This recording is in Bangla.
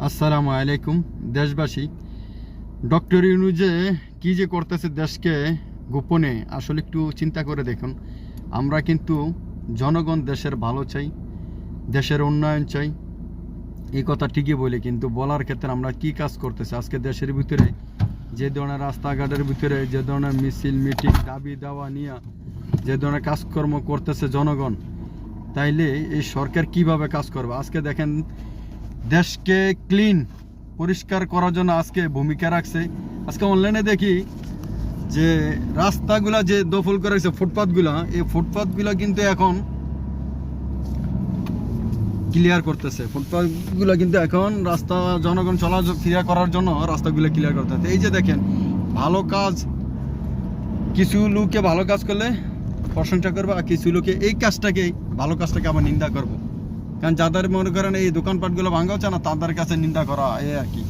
আসসালামু আলাইকুম দেশবাসী। ডক্টর ইউনূস কি যে করতেছে দেশকে গোপনে, আসলে একটু চিন্তা করে দেখুন। আমরা কিন্তু জনগণ দেশের ভালো চাই, দেশের উন্নয়ন চাই, এই কথা ঠিকই বলি, কিন্তু বলার ক্ষেত্রে আমরা কি কাজ করতেছি আজকে দেশের ভিতরে, যে ধরনের রাস্তাঘাটের ভিতরে যে ধরনের মিছিল মিটিং দাবি দেওয়া নিয়ে যে ধরনের কাজকর্ম করতেছে জনগণ, তাইলে এই সরকার কিভাবে কাজ করবে? আজকে দেখেন, দেশকে ক্লিন পরিষ্কার করার জন্য আজকে ভূমিকা রাখছে। আজকে অনলাইনে দেখি যে রাস্তাগুলা যে দখল করেছে, ফুটপাথগুলা, এই ফুটপাথগুলা কিন্তু এখন ক্লিয়ার করতেছে। ফুটপাথগুলা কিন্তু এখন রাস্তা জনগণ চলাফেরা করার জন্য রাস্তাগুলো ক্লিয়ার করতেছে। এই যে দেখেন, ভালো কাজ, কিছু লোকে ভালো কাজ করলে প্রশংসা করবো, আর কিছু লোকে এই কাজটাকে, ভালো কাজটাকে আবার নিন্দা করবো। কারণ যাদের মনে করেন এই দোকানপাটগুলো ভাঙা হচ্ছে না, তাদের কাছে নিন্দা করা এই আর কি।